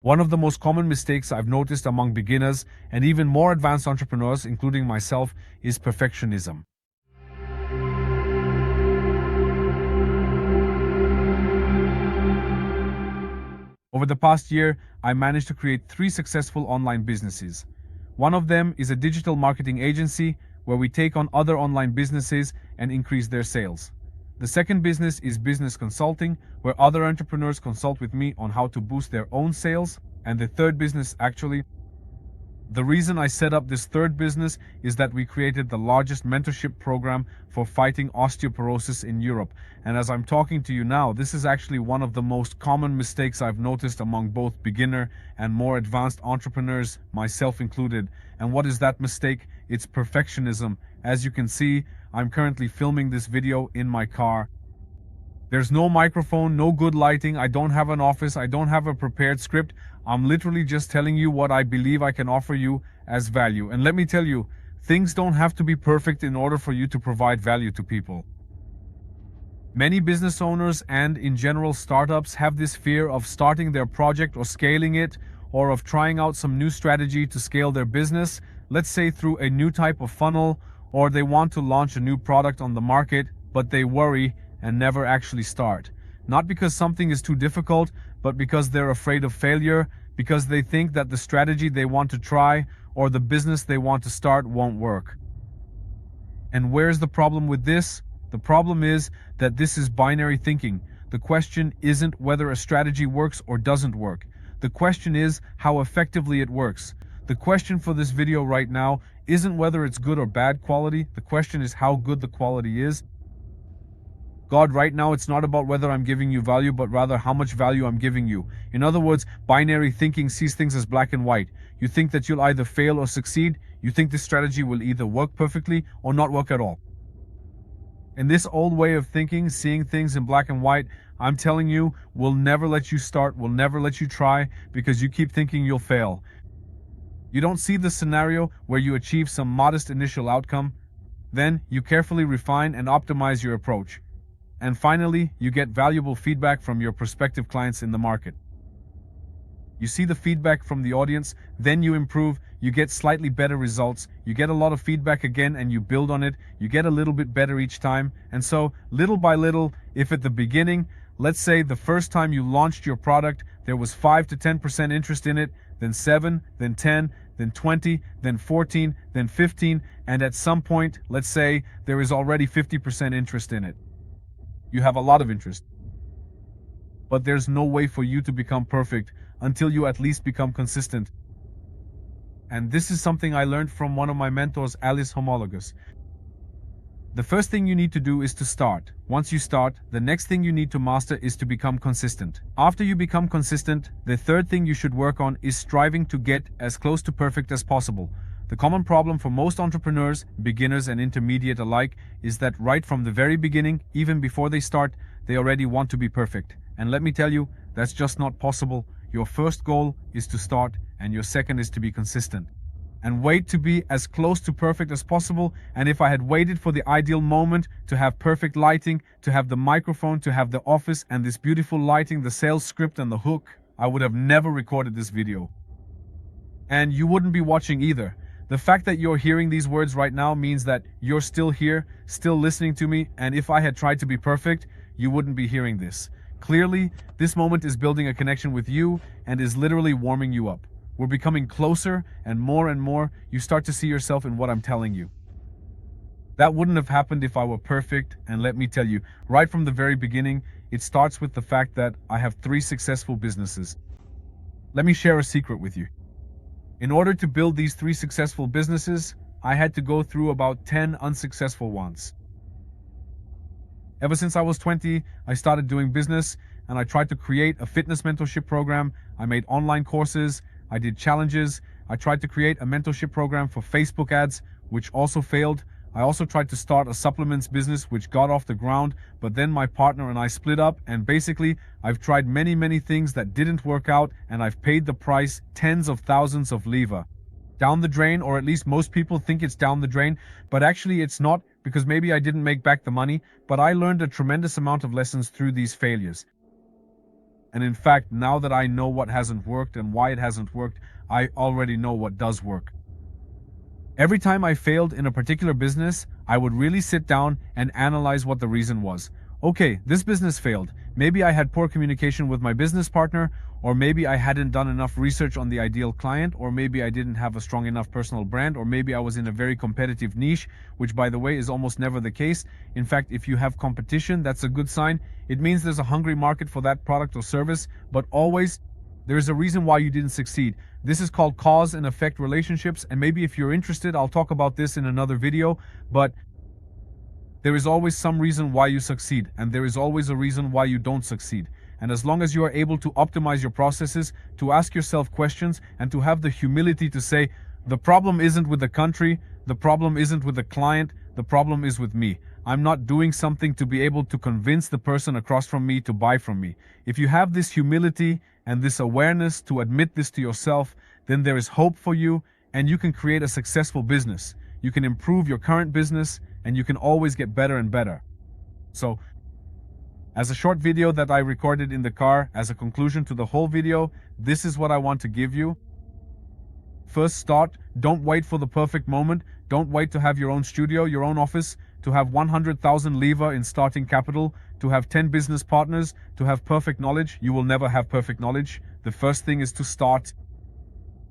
One of the most common mistakes I've noticed among beginners and even more advanced entrepreneurs, including myself, is perfectionism. Over the past year, I managed to create 3 successful online businesses. One of them is a digital marketing agency where we take on other online businesses and increase their sales. The second business is business consulting, where other entrepreneurs consult with me on how to boost their own sales. And the third business, the reason I set up this third business is that we created the largest mentorship program for fighting osteoporosis in Europe. And as I'm talking to you now, this is actually one of the most common mistakes I've noticed among both beginner and more advanced entrepreneurs, myself included. And what is that mistake? It's perfectionism. As you can see, I'm currently filming this video in my car. There's no microphone, no good lighting, I don't have an office, I don't have a prepared script. I'm literally just telling you what I believe I can offer you as value. And let me tell you, things don't have to be perfect in order for you to provide value to people. Many business owners and in general startups have this fear of starting their project or scaling it, or of trying out some new strategy to scale their business, let's say through a new type of funnel, or they want to launch a new product on the market, but they worry and never actually start. Not because something is too difficult, but because they're afraid of failure, because they think that the strategy they want to try or the business they want to start won't work. And where's the problem with this? The problem is that this is binary thinking. The question isn't whether a strategy works or doesn't work. The question is how effectively it works. The question for this video right now isn't whether it's good or bad quality. The question is how good the quality is. God, right now it's not about whether I'm giving you value, but rather how much value I'm giving you. In other words, binary thinking sees things as black and white. You think that you'll either fail or succeed. You think this strategy will either work perfectly or not work at all. And this old way of thinking, seeing things in black and white, I'm telling you, will never let you start, will never let you try, because you keep thinking you'll fail. You don't see the scenario where you achieve some modest initial outcome. Then you carefully refine and optimize your approach. And finally, you get valuable feedback from your prospective clients in the market. You see the feedback from the audience, then you improve, you get slightly better results, you get a lot of feedback again and you build on it, you get a little bit better each time. And so, little by little, if at the beginning, let's say the first time you launched your product, there was 5 to 10% interest in it, then 7, then 10, then 20, then 14, then 15, and at some point, let's say, there is already 50% interest in it. You have a lot of interest. But there's no way for you to become perfect until you at least become consistent. And this is something I learned from one of my mentors, Alice Homologus. The first thing you need to do is to start. Once you start, the next thing you need to master is to become consistent. After you become consistent, the third thing you should work on is striving to get as close to perfect as possible. The common problem for most entrepreneurs, beginners and intermediate alike, is that right from the very beginning, even before they start, they already want to be perfect. And let me tell you, that's just not possible. Your first goal is to start, and your second is to be consistent. And wait to be as close to perfect as possible. And if I had waited for the ideal moment to have perfect lighting, to have the microphone, to have the office and this beautiful lighting, the sales script and the hook, I would have never recorded this video. And you wouldn't be watching either. The fact that you're hearing these words right now means that you're still here, still listening to me, and if I had tried to be perfect, you wouldn't be hearing this. Clearly, this moment is building a connection with you and is literally warming you up. We're becoming closer, and more, you start to see yourself in what I'm telling you. That wouldn't have happened if I were perfect, and let me tell you, right from the very beginning, it starts with the fact that I have 3 successful businesses. Let me share a secret with you. In order to build these 3 successful businesses, I had to go through about 10 unsuccessful ones. Ever since I was 20, I started doing business, and I tried to create a fitness mentorship program. I made online courses, I did challenges, I tried to create a mentorship program for Facebook ads, which also failed. I also tried to start a supplements business which got off the ground, but then my partner and I split up, and basically I've tried many things that didn't work out, and I've paid the price, tens of thousands of leva. Down the drain, or at least most people think it's down the drain, but actually it's not, because maybe I didn't make back the money, but I learned a tremendous amount of lessons through these failures. And in fact, now that I know what hasn't worked and why it hasn't worked, I already know what does work. Every time I failed in a particular business, I would really sit down and analyze what the reason was. Okay, this business failed. Maybe I had poor communication with my business partner, or maybe I hadn't done enough research on the ideal client, or maybe I didn't have a strong enough personal brand, or maybe I was in a very competitive niche, which by the way is almost never the case. In fact, if you have competition, that's a good sign. It means there's a hungry market for that product or service, but always there is a reason why you didn't succeed. This is called cause and effect relationships, and maybe if you're interested, I'll talk about this in another video, but there is always some reason why you succeed, and there is always a reason why you don't succeed. And as long as you are able to optimize your processes, to ask yourself questions, and to have the humility to say, the problem isn't with the country, the problem isn't with the client, the problem is with me. I'm not doing something to be able to convince the person across from me to buy from me. If you have this humility and this awareness to admit this to yourself, then there is hope for you, and you can create a successful business. You can improve your current business, and you can always get better and better. So, as a short video that I recorded in the car, as a conclusion to the whole video, this is what I want to give you. First, start. Don't wait for the perfect moment. Don't wait to have your own studio, your own office, to have 100,000 lever in starting capital, to have 10 business partners, to have perfect knowledge. You will never have perfect knowledge. The first thing is to start.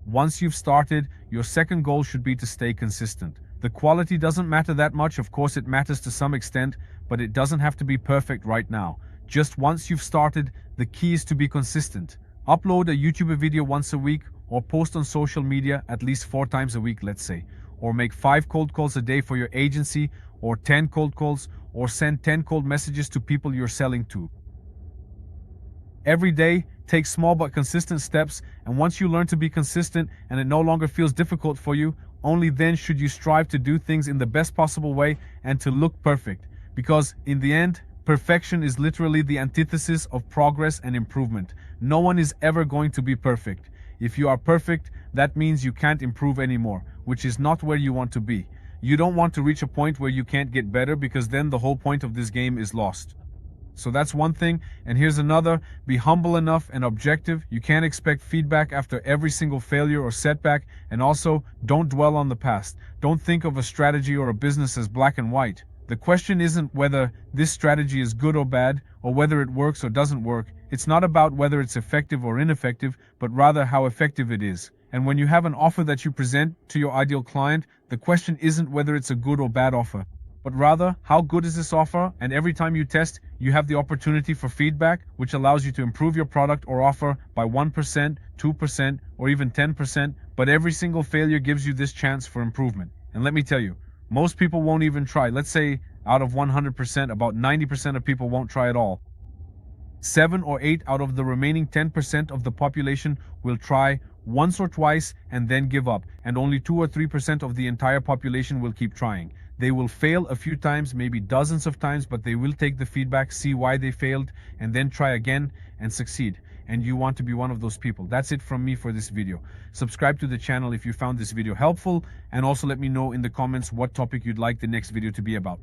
Once you've started, your second goal should be to stay consistent. The quality doesn't matter that much. Of course, it matters to some extent, but it doesn't have to be perfect right now. Just once you've started, the key is to be consistent. Upload a YouTube video once a week, or post on social media at least 4 times a week, let's say. Or make 5 cold calls a day for your agency, or 10 cold calls, or send 10 cold messages to people you're selling to. Every day, take small but consistent steps, and once you learn to be consistent and it no longer feels difficult for you, only then should you strive to do things in the best possible way and to look perfect. Because in the end, perfection is literally the antithesis of progress and improvement. No one is ever going to be perfect. If you are perfect, that means you can't improve anymore, which is not where you want to be. You don't want to reach a point where you can't get better, because then the whole point of this game is lost. So that's one thing, and here's another. Be humble enough and objective. You can't expect feedback after every single failure or setback, and also, don't dwell on the past. Don't think of a strategy or a business as black and white. The question isn't whether this strategy is good or bad, or whether it works or doesn't work. It's not about whether it's effective or ineffective, but rather how effective it is. And when you have an offer that you present to your ideal client, the question isn't whether it's a good or bad offer, but rather, how good is this offer? And every time you test, you have the opportunity for feedback, which allows you to improve your product or offer by 1%, 2%, or even 10%, but every single failure gives you this chance for improvement. And let me tell you, most people won't even try. Let's say out of 100%, about 90% of people won't try at all. 7 or 8 out of the remaining 10% of the population will try once or twice and then give up, and only 2 or 3% of the entire population will keep trying. They will fail a few times, maybe dozens of times, but they will take the feedback, see why they failed, and then try again and succeed. And you want to be one of those people. That's it from me for this video. Subscribe to the channel if you found this video helpful, and also let me know in the comments what topic you'd like the next video to be about.